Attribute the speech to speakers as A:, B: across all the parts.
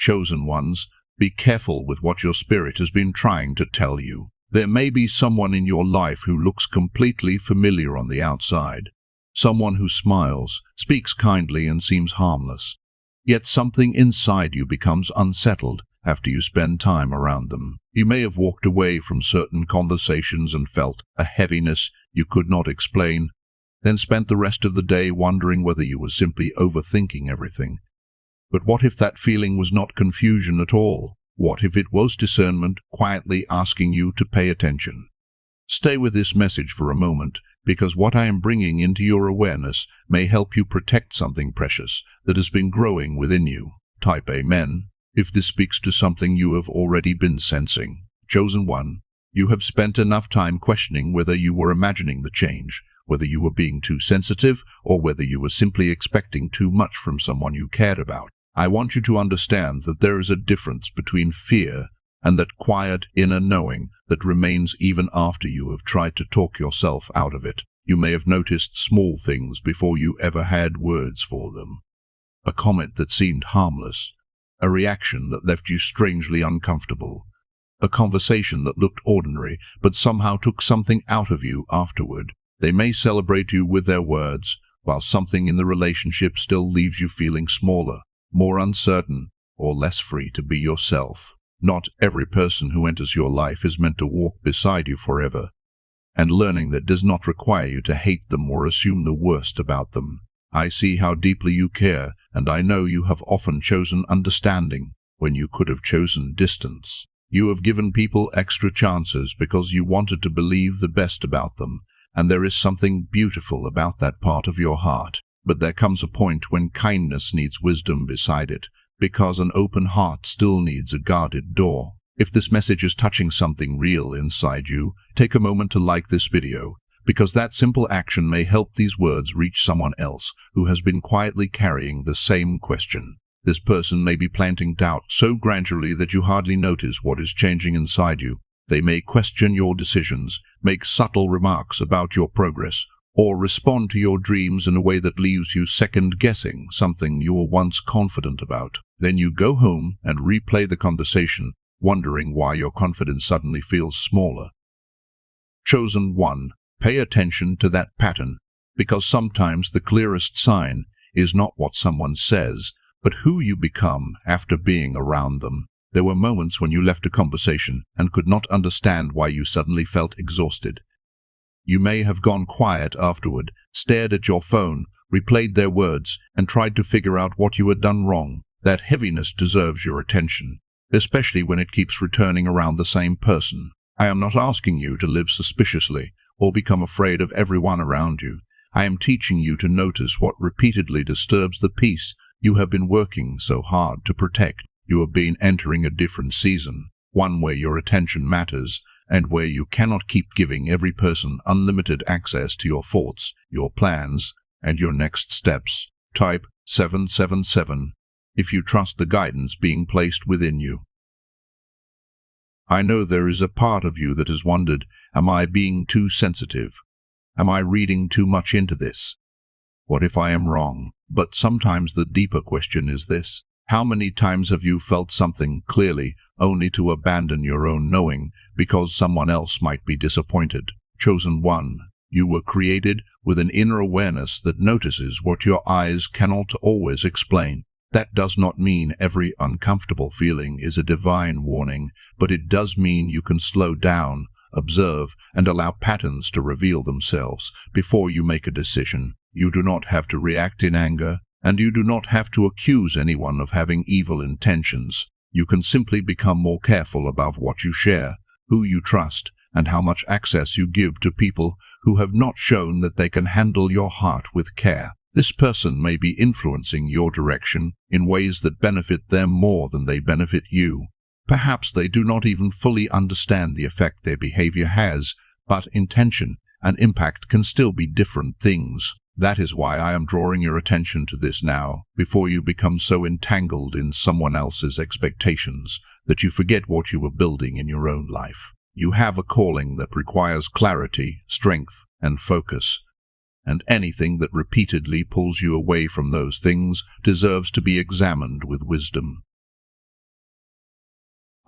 A: Chosen ones, be careful with what your spirit has been trying to tell you. There may be someone in your life who looks completely familiar on the outside. Someone who smiles, speaks kindly and seems harmless. Yet something inside you becomes unsettled after you spend time around them. You may have walked away from certain conversations and felt a heaviness you could not explain, then spent the rest of the day wondering whether you were simply overthinking everything. But what if that feeling was not confusion at all? What if it was discernment quietly asking you to pay attention? Stay with this message for a moment, because what I am bringing into your awareness may help you protect something precious that has been growing within you. Type Amen if this speaks to something you have already been sensing. Chosen one, you have spent enough time questioning whether you were imagining the change, whether you were being too sensitive, or whether you were simply expecting too much from someone you cared about. I want you to understand that there is a difference between fear and that quiet inner knowing that remains even after you have tried to talk yourself out of it. You may have noticed small things before you ever had words for them. A comment that seemed harmless, a reaction that left you strangely uncomfortable, a conversation that looked ordinary but somehow took something out of you afterward. They may celebrate you with their words, while something in the relationship still leaves you feeling smaller, more uncertain, or less free to be yourself. Not every person who enters your life is meant to walk beside you forever, and learning that does not require you to hate them or assume the worst about them. I see how deeply you care, and I know you have often chosen understanding when you could have chosen distance. You have given people extra chances because you wanted to believe the best about them, and there is something beautiful about that part of your heart. But there comes a point when kindness needs wisdom beside it, because an open heart still needs a guarded door. If this message is touching something real inside you, take a moment to like this video, because that simple action may help these words reach someone else who has been quietly carrying the same question. This person may be planting doubt so gradually that you hardly notice what is changing inside you. They may question your decisions, make subtle remarks about your progress, or respond to your dreams in a way that leaves you second-guessing something you were once confident about. Then you go home and replay the conversation, wondering why your confidence suddenly feels smaller. Chosen one, pay attention to that pattern, because sometimes the clearest sign is not what someone says, but who you become after being around them. There were moments when you left a conversation and could not understand why you suddenly felt exhausted. You may have gone quiet afterward, stared at your phone, replayed their words, and tried to figure out what you had done wrong. That heaviness deserves your attention, especially when it keeps returning around the same person. I am not asking you to live suspiciously or become afraid of everyone around you. I am teaching you to notice what repeatedly disturbs the peace you have been working so hard to protect. You have been entering a different season, one where your attention matters, and where you cannot keep giving every person unlimited access to your thoughts, your plans, and your next steps. Type 777 if you trust the guidance being placed within you. I know there is a part of you that has wondered, am I being too sensitive? Am I reading too much into this? What if I am wrong? But sometimes the deeper question is this: how many times have you felt something clearly only to abandon your own knowing because someone else might be disappointed? Chosen one, you were created with an inner awareness that notices what your eyes cannot always explain. That does not mean every uncomfortable feeling is a divine warning, but it does mean you can slow down, observe, and allow patterns to reveal themselves before you make a decision. You do not have to react in anger, and you do not have to accuse anyone of having evil intentions. You can simply become more careful about what you share, who you trust, and how much access you give to people who have not shown that they can handle your heart with care. This person may be influencing your direction in ways that benefit them more than they benefit you. Perhaps they do not even fully understand the effect their behavior has, but intention and impact can still be different things. That is why I am drawing your attention to this now, before you become so entangled in someone else's expectations that you forget what you were building in your own life. You have a calling that requires clarity, strength, and focus, and anything that repeatedly pulls you away from those things deserves to be examined with wisdom.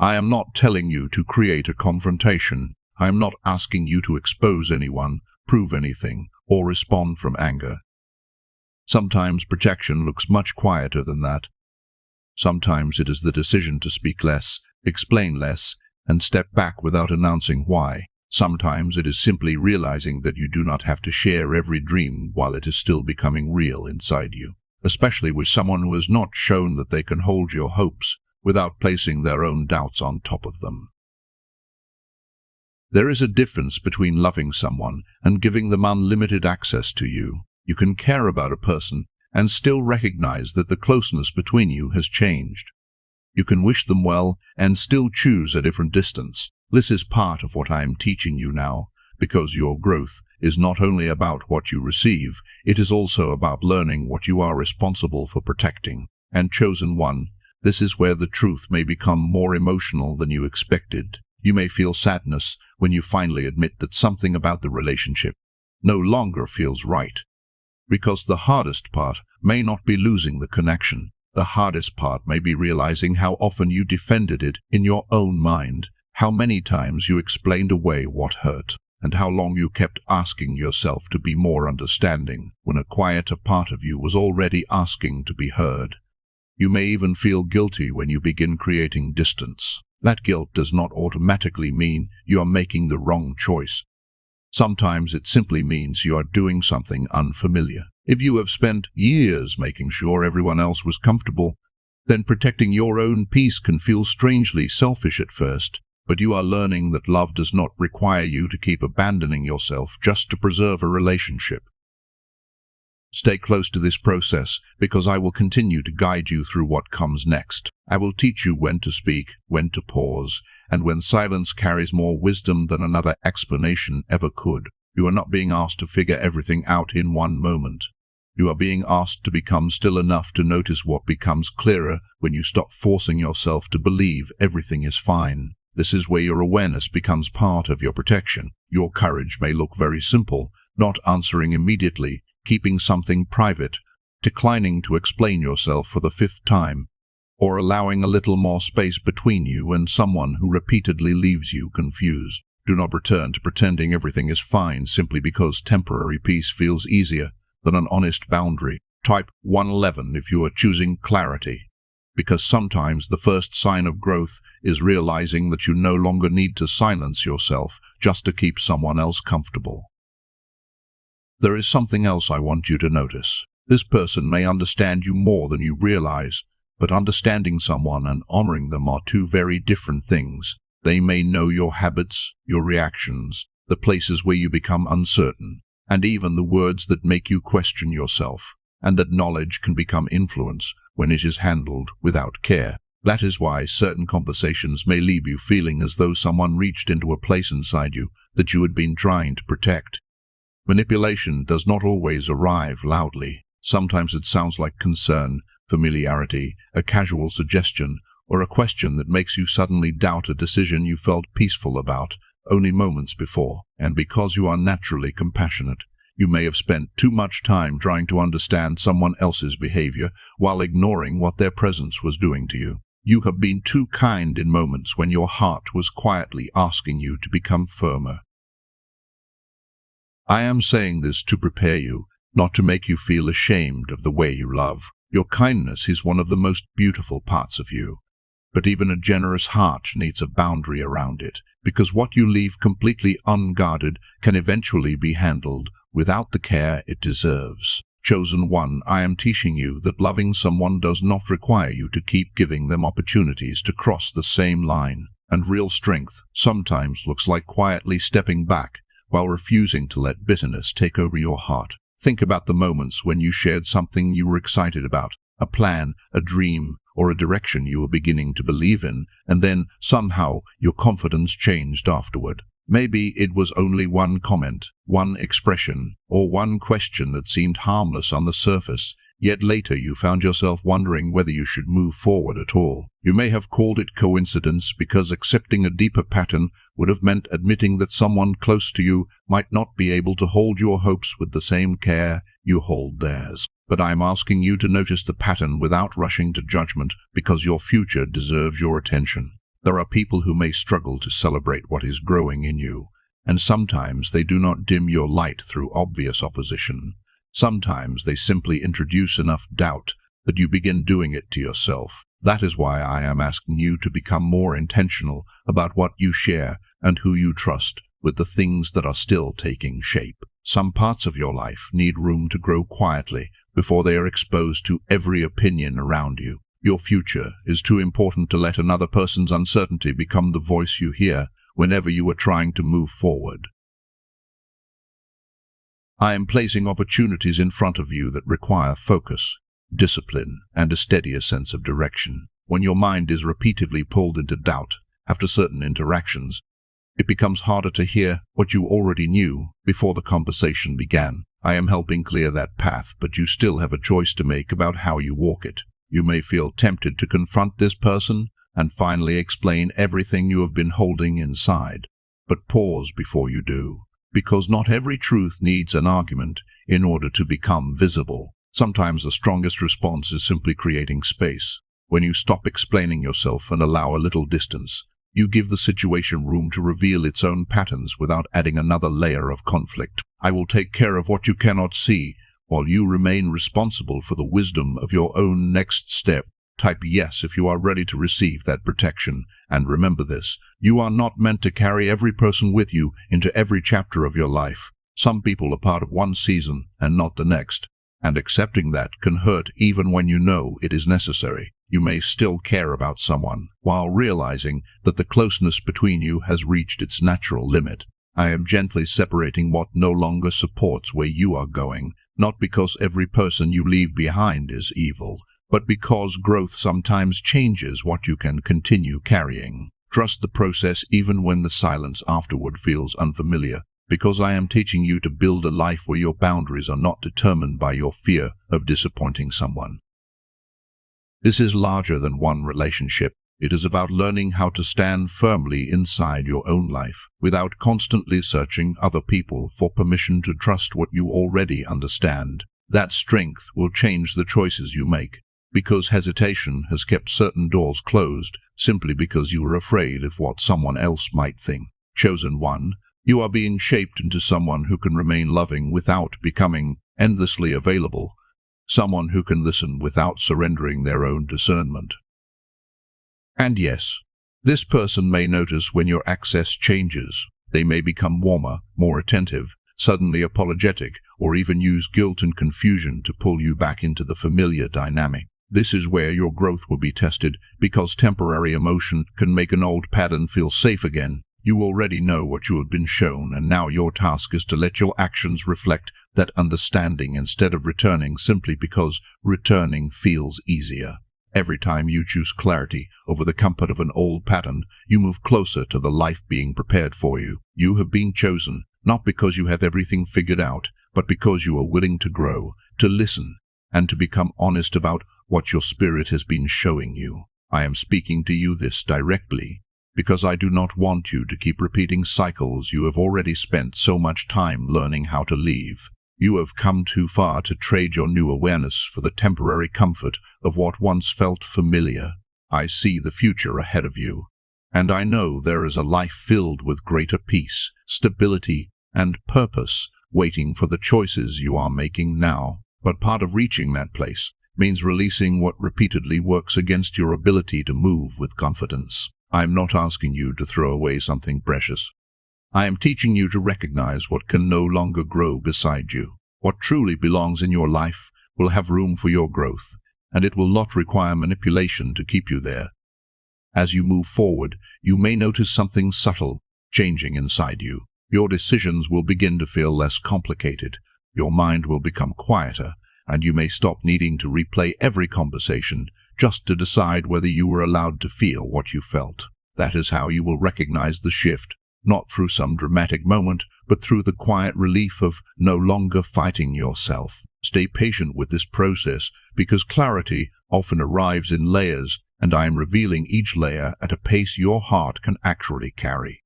A: I am not telling you to create a confrontation. I am not asking you to expose anyone, prove anything, or respond from anger. Sometimes protection looks much quieter than that. Sometimes it is the decision to speak less, explain less, and step back without announcing why. Sometimes it is simply realizing that you do not have to share every dream while it is still becoming real inside you, especially with someone who has not shown that they can hold your hopes without placing their own doubts on top of them. There is a difference between loving someone and giving them unlimited access to you. You can care about a person and still recognize that the closeness between you has changed. You can wish them well and still choose a different distance. This is part of what I am teaching you now, because your growth is not only about what you receive, it is also about learning what you are responsible for protecting. And chosen one, this is where the truth may become more emotional than you expected. You may feel sadness when you finally admit that something about the relationship no longer feels right. Because the hardest part may not be losing the connection. The hardest part may be realizing how often you defended it in your own mind, how many times you explained away what hurt, and how long you kept asking yourself to be more understanding when a quieter part of you was already asking to be heard. You may even feel guilty when you begin creating distance. That guilt does not automatically mean you are making the wrong choice. Sometimes it simply means you are doing something unfamiliar. If you have spent years making sure everyone else was comfortable, then protecting your own peace can feel strangely selfish at first, but you are learning that love does not require you to keep abandoning yourself just to preserve a relationship. Stay close to this process, because I will continue to guide you through what comes next. I will teach you when to speak, when to pause, and when silence carries more wisdom than another explanation ever could. You are not being asked to figure everything out in one moment. You are being asked to become still enough to notice what becomes clearer when you stop forcing yourself to believe everything is fine. This is where your awareness becomes part of your protection. Your courage may look very simple, not answering immediately, keeping something private, declining to explain yourself for the 5th time, or allowing a little more space between you and someone who repeatedly leaves you confused. Do not return to pretending everything is fine simply because temporary peace feels easier than an honest boundary. Type 111 if you are choosing clarity, because sometimes the first sign of growth is realizing that you no longer need to silence yourself just to keep someone else comfortable. There is something else I want you to notice. This person may understand you more than you realize, but understanding someone and honoring them are two very different things. They may know your habits, your reactions, the places where you become uncertain, and even the words that make you question yourself, and that knowledge can become influence when it is handled without care. That is why certain conversations may leave you feeling as though someone reached into a place inside you that you had been trying to protect. Manipulation does not always arrive loudly. Sometimes it sounds like concern, familiarity, a casual suggestion, or a question that makes you suddenly doubt a decision you felt peaceful about only moments before. And because you are naturally compassionate, you may have spent too much time trying to understand someone else's behavior while ignoring what their presence was doing to you. You have been too kind in moments when your heart was quietly asking you to become firmer. I am saying this to prepare you, not to make you feel ashamed of the way you love. Your kindness is one of the most beautiful parts of you. But even a generous heart needs a boundary around it, because what you leave completely unguarded can eventually be handled without the care it deserves. Chosen one, I am teaching you that loving someone does not require you to keep giving them opportunities to cross the same line. And real strength sometimes looks like quietly stepping back while refusing to let bitterness take over your heart. Think about the moments when you shared something you were excited about, a plan, a dream, or a direction you were beginning to believe in, and then somehow your confidence changed afterward. Maybe it was only one comment, one expression, or one question that seemed harmless on the surface, yet later you found yourself wondering whether you should move forward at all. You may have called it coincidence because accepting a deeper pattern would have meant admitting that someone close to you might not be able to hold your hopes with the same care you hold theirs. But I'm asking you to notice the pattern without rushing to judgment, because your future deserves your attention. There are people who may struggle to celebrate what is growing in you, and sometimes they do not dim your light through obvious opposition. Sometimes they simply introduce enough doubt that you begin doing it to yourself. That is why I am asking you to become more intentional about what you share and who you trust with the things that are still taking shape. Some parts of your life need room to grow quietly before they are exposed to every opinion around you. Your future is too important to let another person's uncertainty become the voice you hear whenever you are trying to move forward. I am placing opportunities in front of you that require focus, discipline, and a steadier sense of direction. When your mind is repeatedly pulled into doubt after certain interactions, it becomes harder to hear what you already knew before the conversation began. I am helping clear that path, but you still have a choice to make about how you walk it. You may feel tempted to confront this person and finally explain everything you have been holding inside. But pause before you do, because not every truth needs an argument in order to become visible. Sometimes the strongest response is simply creating space. When you stop explaining yourself and allow a little distance, you give the situation room to reveal its own patterns without adding another layer of conflict. I will take care of what you cannot see, while you remain responsible for the wisdom of your own next step. Type yes if you are ready to receive that protection, and remember this: you are not meant to carry every person with you into every chapter of your life. Some people are part of one season and not the next, and accepting that can hurt even when you know it is necessary. You may still care about someone, while realizing that the closeness between you has reached its natural limit. I am gently separating what no longer supports where you are going, not because every person you leave behind is evil, but because growth sometimes changes what you can continue carrying. Trust the process even when the silence afterward feels unfamiliar, because I am teaching you to build a life where your boundaries are not determined by your fear of disappointing someone. This is larger than one relationship. It is about learning how to stand firmly inside your own life, without constantly searching other people for permission to trust what you already understand. That strength will change the choices you make, because hesitation has kept certain doors closed simply because you are afraid of what someone else might think. Chosen one, you are being shaped into someone who can remain loving without becoming endlessly available, someone who can listen without surrendering their own discernment. And yes, this person may notice when your access changes. They may become warmer, more attentive, suddenly apologetic, or even use guilt and confusion to pull you back into the familiar dynamic. This is where your growth will be tested, because temporary emotion can make an old pattern feel safe again. You already know what you have been shown, and now your task is to let your actions reflect that understanding instead of returning simply because returning feels easier. Every time you choose clarity over the comfort of an old pattern, you move closer to the life being prepared for you. You have been chosen, not because you have everything figured out, but because you are willing to grow, to listen, and to become honest about what your spirit has been showing you. I am speaking to you this directly, because I do not want you to keep repeating cycles you have already spent so much time learning how to leave. You have come too far to trade your new awareness for the temporary comfort of what once felt familiar. I see the future ahead of you, and I know there is a life filled with greater peace, stability, and purpose waiting for the choices you are making now. But part of reaching that place means releasing what repeatedly works against your ability to move with confidence. I am not asking you to throw away something precious. I am teaching you to recognize what can no longer grow beside you. What truly belongs in your life will have room for your growth, and it will not require manipulation to keep you there. As you move forward, you may notice something subtle changing inside you. Your decisions will begin to feel less complicated. Your mind will become quieter, and you may stop needing to replay every conversation just to decide whether you were allowed to feel what you felt. That is how you will recognize the shift, not through some dramatic moment, but through the quiet relief of no longer fighting yourself. Stay patient with this process, because clarity often arrives in layers, and I am revealing each layer at a pace your heart can actually carry.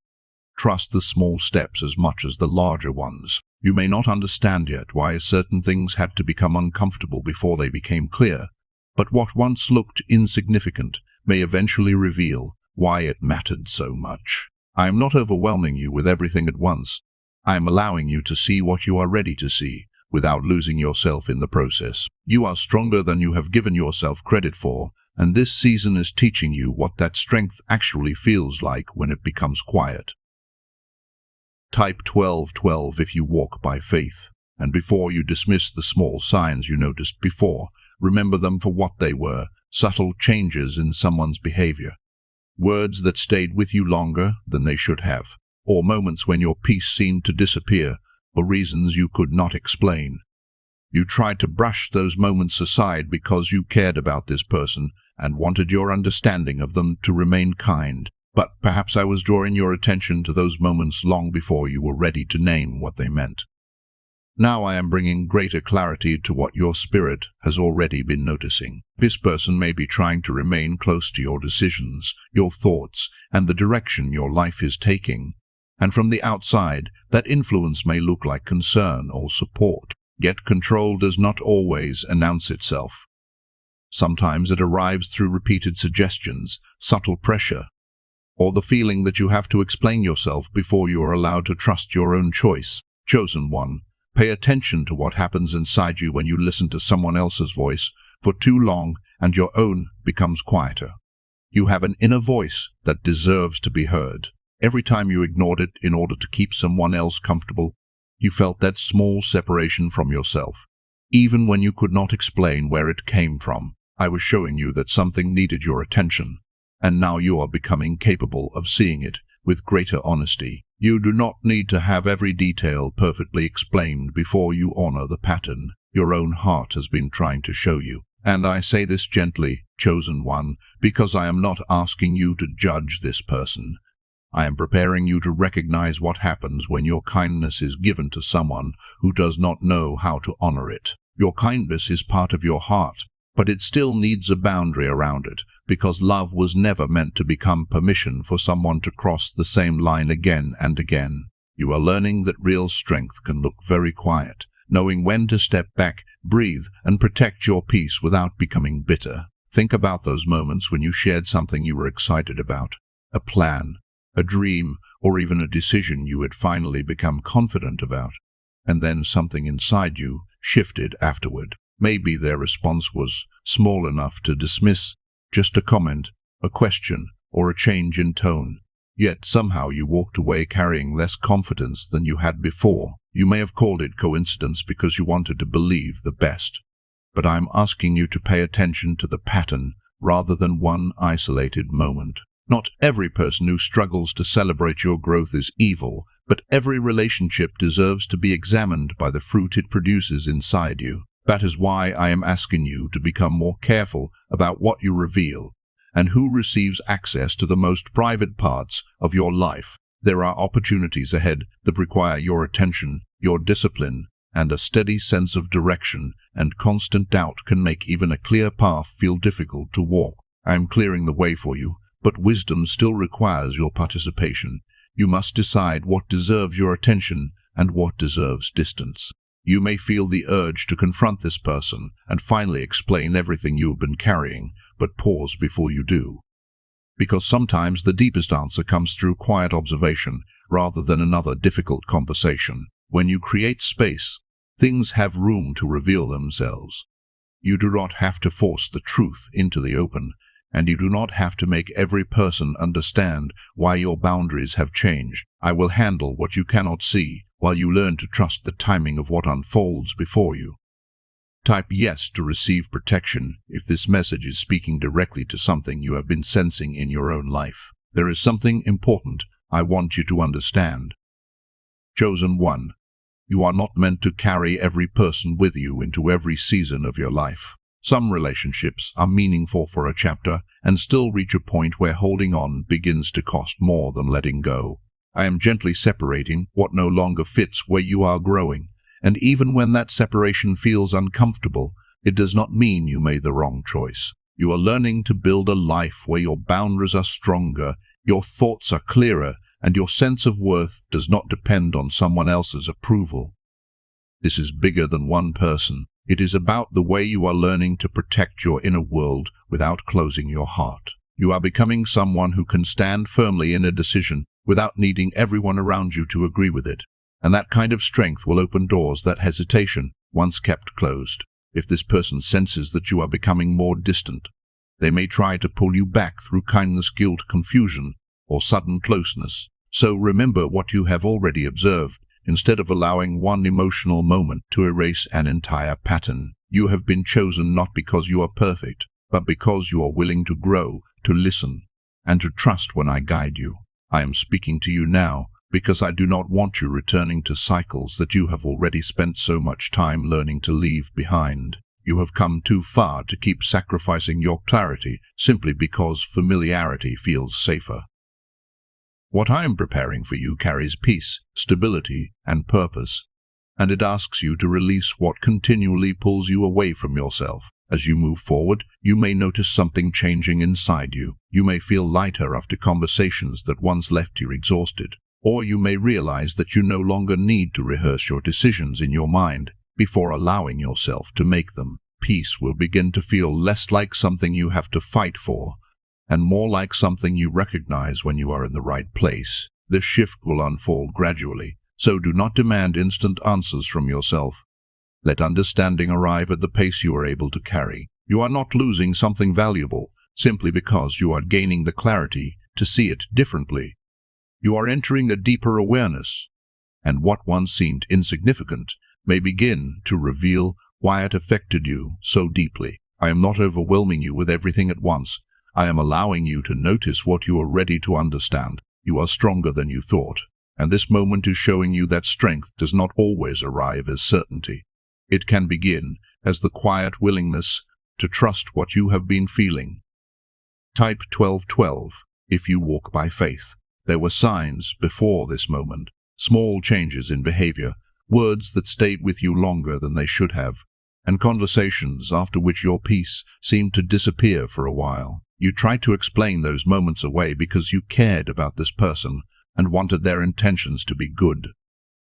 A: Trust the small steps as much as the larger ones. You may not understand yet why certain things had to become uncomfortable before they became clear, but what once looked insignificant may eventually reveal why it mattered so much. I am not overwhelming you with everything at once. I am allowing you to see what you are ready to see, without losing yourself in the process. You are stronger than you have given yourself credit for, and this season is teaching you what that strength actually feels like when it becomes quiet. Type 1212 if you walk by faith, and before you dismiss the small signs you noticed before, remember them for what they were, subtle changes in someone's behavior. Words that stayed with you longer than they should have, or moments when your peace seemed to disappear for reasons you could not explain. You tried to brush those moments aside because you cared about this person and wanted your understanding of them to remain kind, but perhaps I was drawing your attention to those moments long before you were ready to name what they meant. Now I am bringing greater clarity to what your spirit has already been noticing. This person may be trying to remain close to your decisions, your thoughts, and the direction your life is taking. And from the outside, that influence may look like concern or support. Yet control does not always announce itself. Sometimes it arrives through repeated suggestions, subtle pressure, or the feeling that you have to explain yourself before you are allowed to trust your own choice. Chosen one, pay attention to what happens inside you when you listen to someone else's voice for too long and your own becomes quieter. You have an inner voice that deserves to be heard. Every time you ignored it in order to keep someone else comfortable, you felt that small separation from yourself. Even when you could not explain where it came from, I was showing you that something needed your attention, and now you are becoming capable of seeing it with greater honesty. You do not need to have every detail perfectly explained before you honor the pattern your own heart has been trying to show you. And I say this gently, chosen one, because I am not asking you to judge this person. I am preparing you to recognize what happens when your kindness is given to someone who does not know how to honor it. Your kindness is part of your heart, but it still needs a boundary around it, because love was never meant to become permission for someone to cross the same line again and again. You are learning that real strength can look very quiet, knowing when to step back, breathe, and protect your peace without becoming bitter. Think about those moments when you shared something you were excited about, a plan, a dream, or even a decision you had finally become confident about, and then something inside you shifted afterward. Maybe their response was small enough to dismiss, just a comment, a question, or a change in tone. Yet somehow you walked away carrying less confidence than you had before. You may have called it coincidence because you wanted to believe the best. But I'm asking you to pay attention to the pattern rather than one isolated moment. Not every person who struggles to celebrate your growth is evil, but every relationship deserves to be examined by the fruit it produces inside you. That is why I am asking you to become more careful about what you reveal and who receives access to the most private parts of your life. There are opportunities ahead that require your attention, your discipline, and a steady sense of direction, and constant doubt can make even a clear path feel difficult to walk. I am clearing the way for you, but wisdom still requires your participation. You must decide what deserves your attention and what deserves distance. You may feel the urge to confront this person and finally explain everything you have been carrying, but pause before you do. Because sometimes the deepest answer comes through quiet observation rather than another difficult conversation. When you create space, things have room to reveal themselves. You do not have to force the truth into the open, and you do not have to make every person understand why your boundaries have changed. I will handle what you cannot see, while you learn to trust the timing of what unfolds before you. Type yes to receive protection if this message is speaking directly to something you have been sensing in your own life. There is something important I want you to understand. Chosen one, you are not meant to carry every person with you into every season of your life. Some relationships are meaningful for a chapter and still reach a point where holding on begins to cost more than letting go. I am gently separating what no longer fits where you are growing, and even when that separation feels uncomfortable, it does not mean you made the wrong choice. You are learning to build a life where your boundaries are stronger, your thoughts are clearer, and your sense of worth does not depend on someone else's approval. This is bigger than one person. It is about the way you are learning to protect your inner world without closing your heart. You are becoming someone who can stand firmly in a decision without needing everyone around you to agree with it. And that kind of strength will open doors that hesitation once kept closed. If this person senses that you are becoming more distant, they may try to pull you back through kindness, guilt, confusion, or sudden closeness. So remember what you have already observed. Instead of allowing one emotional moment to erase an entire pattern, you have been chosen not because you are perfect, but because you are willing to grow, to listen, and to trust when I guide you. I am speaking to you now because I do not want you returning to cycles that you have already spent so much time learning to leave behind. You have come too far to keep sacrificing your clarity simply because familiarity feels safer. What I am preparing for you carries peace, stability, and purpose, and it asks you to release what continually pulls you away from yourself. As you move forward, you may notice something changing inside you. You may feel lighter after conversations that once left you exhausted, or you may realize that you no longer need to rehearse your decisions in your mind before allowing yourself to make them. Peace will begin to feel less like something you have to fight for, and more like something you recognize when you are in the right place. This shift will unfold gradually, so do not demand instant answers from yourself. Let understanding arrive at the pace you are able to carry. You are not losing something valuable simply because you are gaining the clarity to see it differently. You are entering a deeper awareness, and what once seemed insignificant may begin to reveal why it affected you so deeply. I am not overwhelming you with everything at once. I am allowing you to notice what you are ready to understand. You are stronger than you thought, and this moment is showing you that strength does not always arrive as certainty. It can begin as the quiet willingness to trust what you have been feeling. Type 1212 if you walk by faith. There were signs before this moment, small changes in behavior, words that stayed with you longer than they should have, and conversations after which your peace seemed to disappear for a while. You tried to explain those moments away because you cared about this person and wanted their intentions to be good.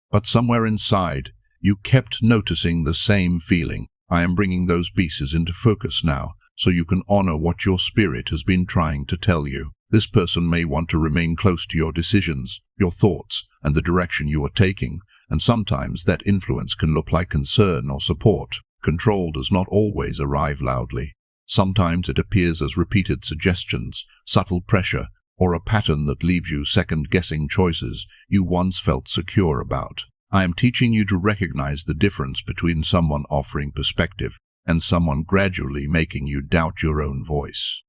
A: But somewhere inside, you kept noticing the same feeling. I am bringing those pieces into focus now, so you can honor what your spirit has been trying to tell you. This person may want to remain close to your decisions, your thoughts, and the direction you are taking, and sometimes that influence can look like concern or support. Control does not always arrive loudly. Sometimes it appears as repeated suggestions, subtle pressure, or a pattern that leaves you second-guessing choices you once felt secure about. I am teaching you to recognize the difference between someone offering perspective and someone gradually making you doubt your own voice.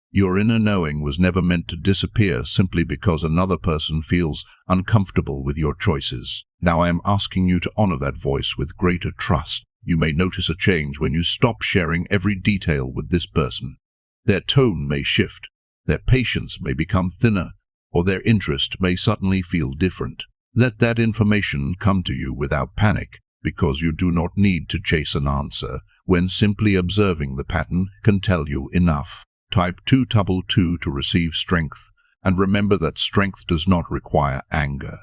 A: Your inner knowing was never meant to disappear simply because another person feels uncomfortable with your choices. Now I am asking you to honor that voice with greater trust. You may notice a change when you stop sharing every detail with this person. Their tone may shift, their patience may become thinner, or their interest may suddenly feel different. Let that information come to you without panic, because you do not need to chase an answer when simply observing the pattern can tell you enough. Type 222 to receive strength, and remember that strength does not require anger.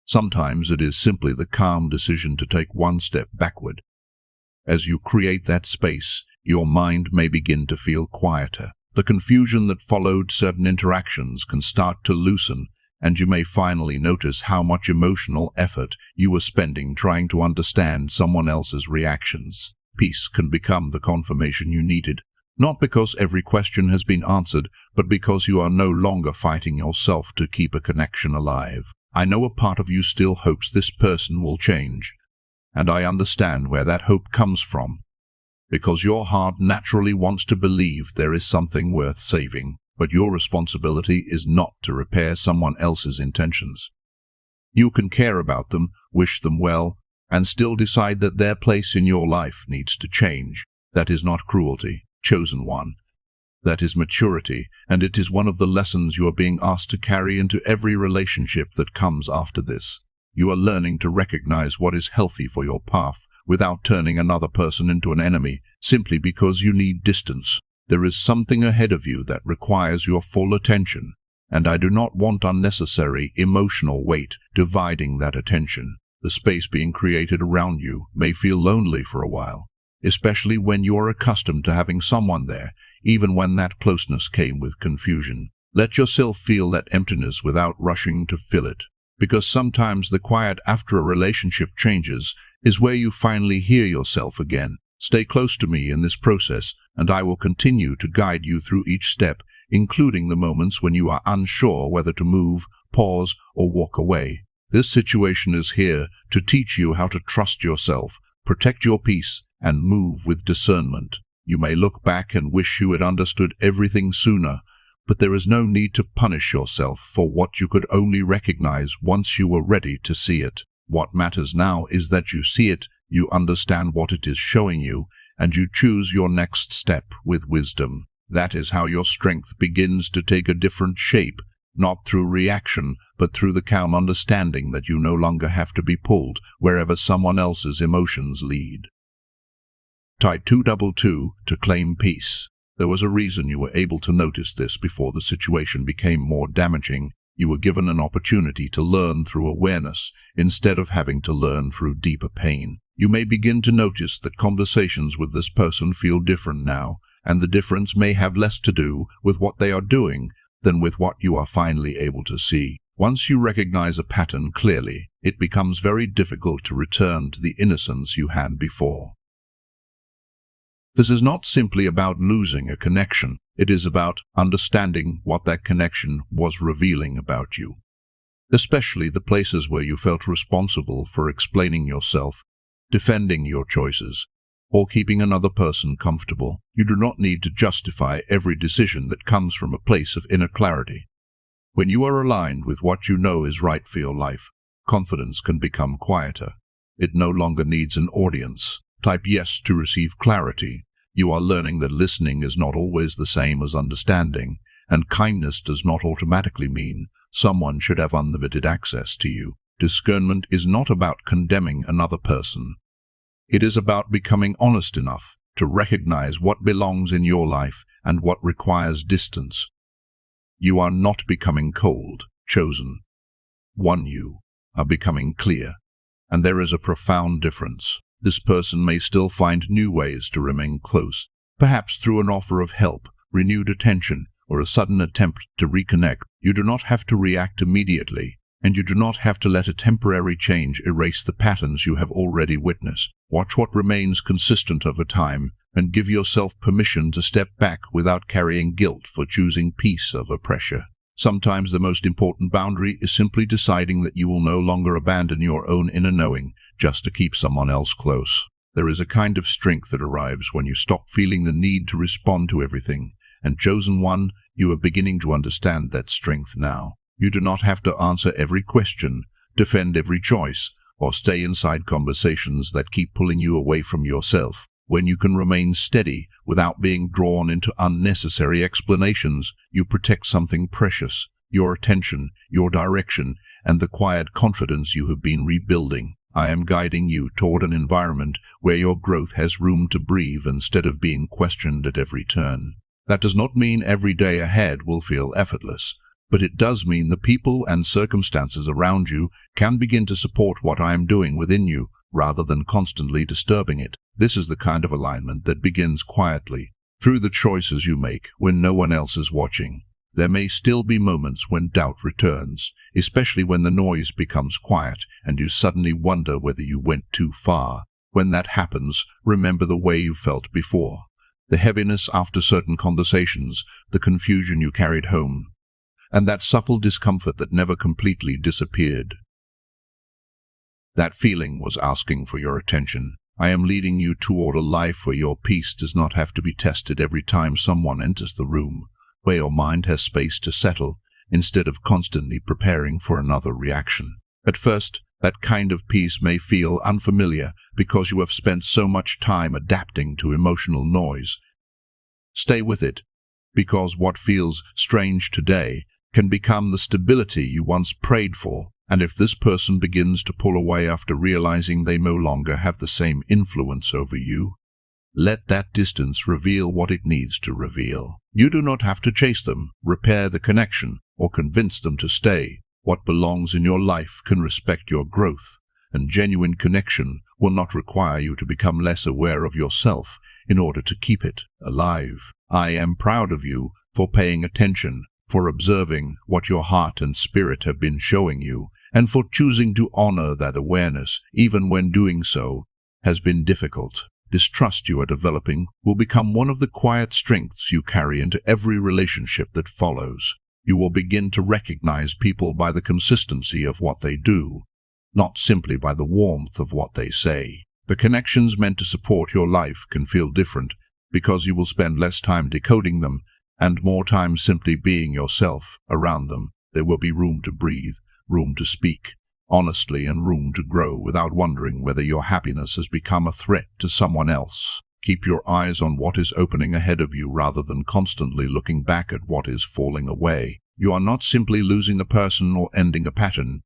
A: Sometimes it is simply the calm decision to take one step backward. As you create that space, your mind may begin to feel quieter. The confusion that followed certain interactions can start to loosen, and you may finally notice how much emotional effort you were spending trying to understand someone else's reactions. Peace can become the confirmation you needed, not because every question has been answered, but because you are no longer fighting yourself to keep a connection alive. I know a part of you still hopes this person will change, and I understand where that hope comes from, because your heart naturally wants to believe there is something worth saving. But your responsibility is not to repair someone else's intentions. You can care about them, wish them well, and still decide that their place in your life needs to change. That is not cruelty, chosen one. That is maturity, and it is one of the lessons you are being asked to carry into every relationship that comes after this. You are learning to recognize what is healthy for your path without turning another person into an enemy simply because you need distance. There is something ahead of you that requires your full attention, and I do not want unnecessary emotional weight dividing that attention. The space being created around you may feel lonely for a while, especially when you are accustomed to having someone there, even when that closeness came with confusion. Let yourself feel that emptiness without rushing to fill it, because sometimes the quiet after a relationship changes is where you finally hear yourself again. Stay close to me in this process, and I will continue to guide you through each step, including the moments when you are unsure whether to move, pause, or walk away. This situation is here to teach you how to trust yourself, protect your peace, and move with discernment. You may look back and wish you had understood everything sooner, but there is no need to punish yourself for what you could only recognize once you were ready to see it. What matters now is that you see it, you understand what it is showing you, and you choose your next step with wisdom. That is how your strength begins to take a different shape, not through reaction, but through the calm understanding that you no longer have to be pulled wherever someone else's emotions lead. Type 222 to claim peace. There was a reason you were able to notice this before the situation became more damaging. You were given an opportunity to learn through awareness, instead of having to learn through deeper pain. You may begin to notice that conversations with this person feel different now, and the difference may have less to do with what they are doing than with what you are finally able to see. Once you recognize a pattern clearly, it becomes very difficult to return to the innocence you had before. This is not simply about losing a connection. It is about understanding what that connection was revealing about you, especially the places where you felt responsible for explaining yourself, defending your choices, or keeping another person comfortable. You do not need to justify every decision that comes from a place of inner clarity. When you are aligned with what you know is right for your life, confidence can become quieter. It no longer needs an audience. Type yes to receive clarity. You are learning that listening is not always the same as understanding, and kindness does not automatically mean someone should have unlimited access to you. Discernment is not about condemning another person. It is about becoming honest enough to recognize what belongs in your life and what requires distance. You are not becoming cold, chosen. You are becoming clear, and there is a profound difference. This person may still find new ways to remain close, perhaps through an offer of help, renewed attention, or a sudden attempt to reconnect. You do not have to react immediately, and you do not have to let a temporary change erase the patterns you have already witnessed. Watch what remains consistent over time, and give yourself permission to step back without carrying guilt for choosing peace over pressure. Sometimes the most important boundary is simply deciding that you will no longer abandon your own inner knowing just to keep someone else close. There is a kind of strength that arrives when you stop feeling the need to respond to everything, and chosen one, you are beginning to understand that strength now. You do not have to answer every question, defend every choice, or stay inside conversations that keep pulling you away from yourself. When you can remain steady without being drawn into unnecessary explanations, you protect something precious: your attention, your direction, and the quiet confidence you have been rebuilding. I am guiding you toward an environment where your growth has room to breathe instead of being questioned at every turn. That does not mean every day ahead will feel effortless, but it does mean the people and circumstances around you can begin to support what I am doing within you, rather than constantly disturbing it. This is the kind of alignment that begins quietly, through the choices you make when no one else is watching. There may still be moments when doubt returns, especially when the noise becomes quiet and you suddenly wonder whether you went too far. When that happens, remember the way you felt before: the heaviness after certain conversations, the confusion you carried home, and that subtle discomfort that never completely disappeared. That feeling was asking for your attention. I am leading you toward a life where your peace does not have to be tested every time someone enters the room, where your mind has space to settle, instead of constantly preparing for another reaction. At first, that kind of peace may feel unfamiliar because you have spent so much time adapting to emotional noise. Stay with it, because what feels strange today can become the stability you once prayed for. And if this person begins to pull away after realizing they no longer have the same influence over you, let that distance reveal what it needs to reveal. You do not have to chase them, repair the connection, or convince them to stay. What belongs in your life can respect your growth, and genuine connection will not require you to become less aware of yourself in order to keep it alive. I am proud of you for paying attention, for observing what your heart and spirit have been showing you, and for choosing to honor that awareness, even when doing so has been difficult. This trust you are developing will become one of the quiet strengths you carry into every relationship that follows. You will begin to recognize people by the consistency of what they do, not simply by the warmth of what they say. The connections meant to support your life can feel different because you will spend less time decoding them and more time simply being yourself around them. There will be room to breathe, room to speak honestly, and room to grow without wondering whether your happiness has become a threat to someone else. Keep your eyes on what is opening ahead of you rather than constantly looking back at what is falling away. You are not simply losing a person or ending a pattern.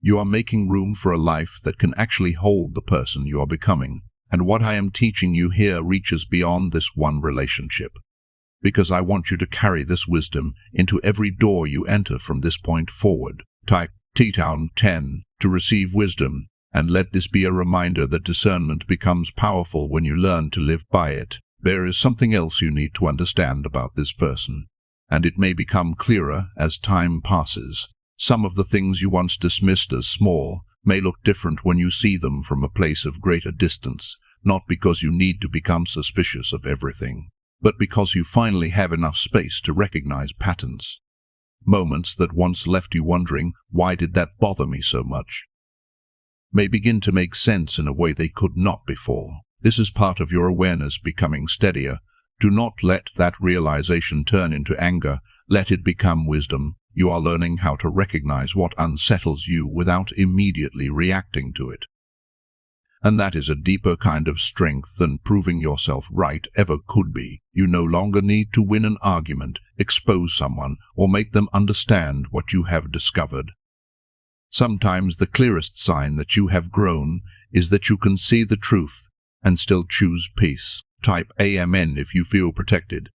A: You are making room for a life that can actually hold the person you are becoming. And what I am teaching you here reaches beyond this one relationship, because I want you to carry this wisdom into every door you enter from this point forward. Type T-Town 10 to receive wisdom, and let this be a reminder that discernment becomes powerful when you learn to live by it. There is something else you need to understand about this person, and it may become clearer as time passes. Some of the things you once dismissed as small may look different when you see them from a place of greater distance, not because you need to become suspicious of everything, but because you finally have enough space to recognize patterns. Moments that once left you wondering, why did that bother me so much, may begin to make sense in a way they could not before. This is part of your awareness becoming steadier. Do not let that realization turn into anger. Let it become wisdom. You are learning how to recognize what unsettles you without immediately reacting to it. And that is a deeper kind of strength than proving yourself right ever could be. You no longer need to win an argument, expose someone, or make them understand what you have discovered. Sometimes the clearest sign that you have grown is that you can see the truth and still choose peace. Type Amen if you feel protected.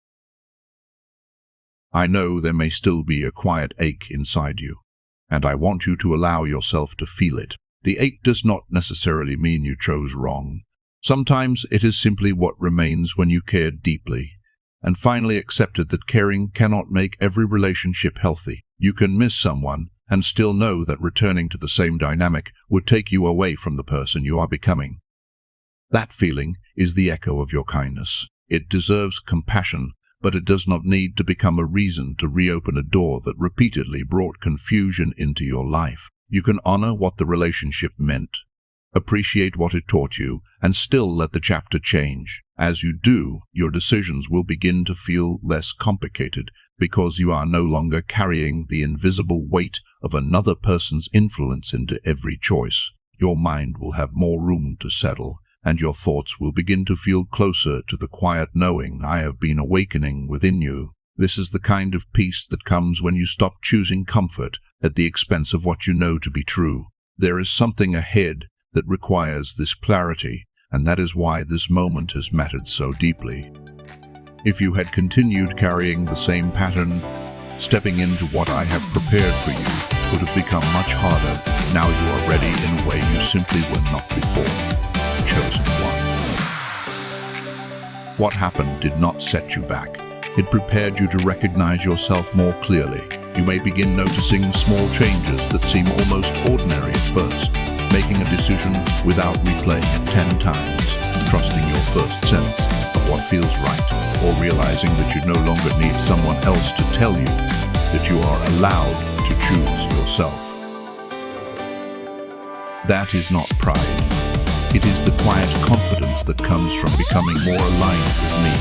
A: I know there may still be a quiet ache inside you, and I want you to allow yourself to feel it. The ache does not necessarily mean you chose wrong. Sometimes it is simply what remains when you cared deeply, and finally accepted that caring cannot make every relationship healthy. You can miss someone and still know that returning to the same dynamic would take you away from the person you are becoming. That feeling is the echo of your kindness. It deserves compassion, but it does not need to become a reason to reopen a door that repeatedly brought confusion into your life. You can honor what the relationship meant, appreciate what it taught you, and still let the chapter change. As you do, your decisions will begin to feel less complicated because you are no longer carrying the invisible weight of another person's influence into every choice. Your mind will have more room to settle, and your thoughts will begin to feel closer to the quiet knowing I have been awakening within you. This is the kind of peace that comes when you stop choosing comfort at the expense of what you know to be true. There is something ahead that requires this clarity, and that is why this moment has mattered so deeply. If you had continued carrying the same pattern, stepping into what I have prepared for you would have become much harder. Now you are ready in a way you simply were not before. Chosen one. What happened did not set you back. It prepared you to recognize yourself more clearly. You may begin noticing small changes that seem almost ordinary at first, making a decision without replaying it 10 times, trusting your first sense of what feels right, or realizing that you no longer need someone else to tell you that you are allowed to choose yourself. That is not pride. It is the quiet confidence that comes from becoming more aligned with me.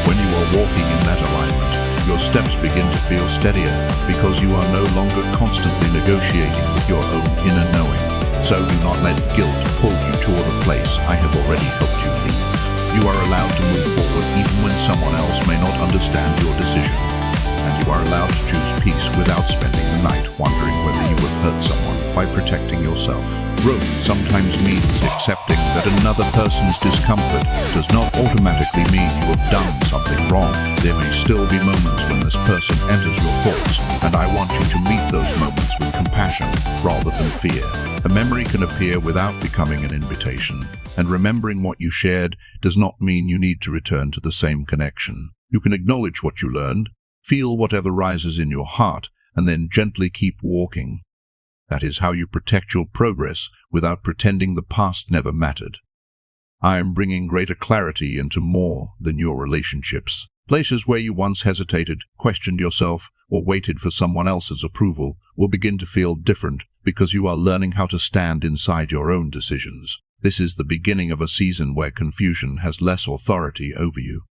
A: When you are walking in that alignment, your steps begin to feel steadier because you are no longer constantly negotiating with your own inner knowing. So do not let guilt pull you toward a place I have already helped you leave. You are allowed to move forward even when someone else may not understand your decision. And you are allowed to choose peace without spending the night wondering whether you have hurt someone by protecting yourself. Growth sometimes means accepting that another person's discomfort does not automatically mean you have done something wrong. There may still be moments when this person enters your thoughts, and I want you to meet those moments with compassion. rather than fear. A memory can appear without becoming an invitation, and remembering what you shared does not mean you need to return to the same connection. You can acknowledge what you learned, feel whatever rises in your heart, and then gently keep walking. That is how you protect your progress without pretending the past never mattered. I am bringing greater clarity into more than your relationships. Places where you once hesitated, questioned yourself, or waited for someone else's approval will begin to feel different because you are learning how to stand inside your own decisions. This is the beginning of a season where confusion has less authority over you.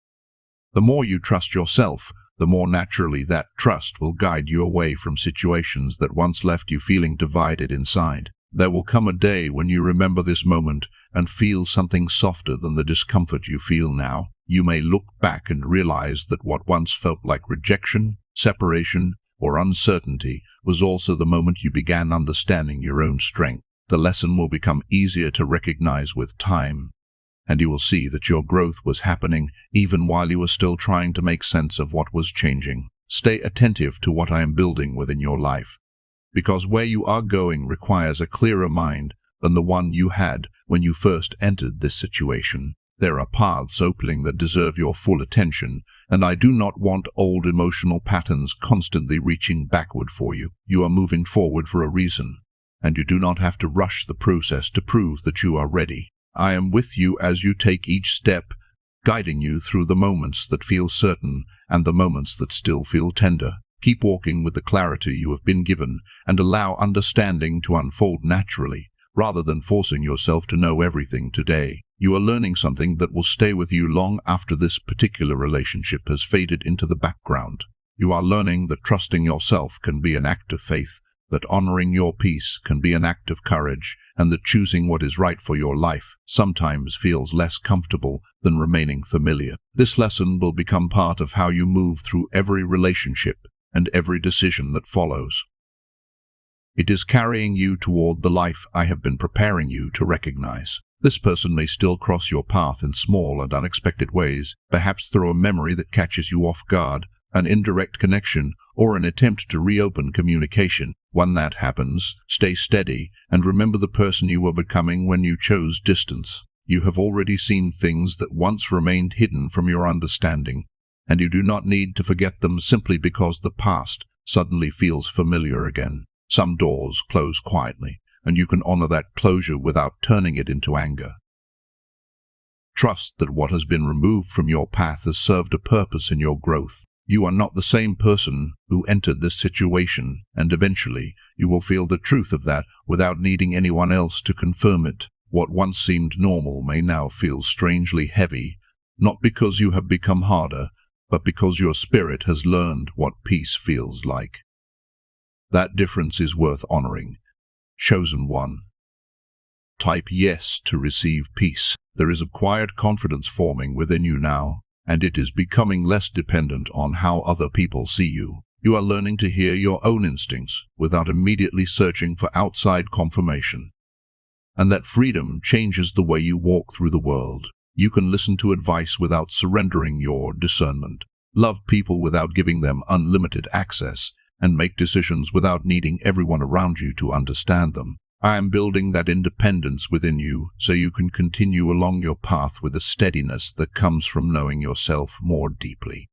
A: The more you trust yourself, the more naturally that trust will guide you away from situations that once left you feeling divided inside. There will come a day when you remember this moment and feel something softer than the discomfort you feel now. You may look back and realize that what once felt like rejection, separation, or uncertainty was also the moment you began understanding your own strength. The lesson will become easier to recognize with time, and you will see that your growth was happening even while you were still trying to make sense of what was changing. Stay attentive to what I am building within your life, because where you are going requires a clearer mind than the one you had when you first entered this situation. There are paths opening that deserve your full attention, and I do not want old emotional patterns constantly reaching backward for you. You are moving forward for a reason, and you do not have to rush the process to prove that you are ready. I am with you as you take each step, guiding you through the moments that feel certain and the moments that still feel tender. Keep walking with the clarity you have been given and allow understanding to unfold naturally, rather than forcing yourself to know everything today. You are learning something that will stay with you long after this particular relationship has faded into the background. You are learning that trusting yourself can be an act of faith, that honoring your peace can be an act of courage, and that choosing what is right for your life sometimes feels less comfortable than remaining familiar. This lesson will become part of how you move through every relationship and every decision that follows. It is carrying you toward the life I have been preparing you to recognize. This person may still cross your path in small and unexpected ways, perhaps through a memory that catches you off guard, an indirect connection, or an attempt to reopen communication. When that happens, stay steady and remember the person you were becoming when you chose distance. You have already seen things that once remained hidden from your understanding, and you do not need to forget them simply because the past suddenly feels familiar again. Some doors close quietly, and you can honor that closure without turning it into anger. Trust that what has been removed from your path has served a purpose in your growth. You are not the same person who entered this situation, and eventually you will feel the truth of that without needing anyone else to confirm it. What once seemed normal may now feel strangely heavy, not because you have become harder, but because your spirit has learned what peace feels like. That difference is worth honoring. Chosen one. Type yes to receive peace. There is a quiet confidence forming within you now, and it is becoming less dependent on how other people see you. You are learning to hear your own instincts without immediately searching for outside confirmation. And that freedom changes the way you walk through the world. You can listen to advice without surrendering your discernment, love people without giving them unlimited access, and make decisions without needing everyone around you to understand them. I am building that independence within you so you can continue along your path with a steadiness that comes from knowing yourself more deeply.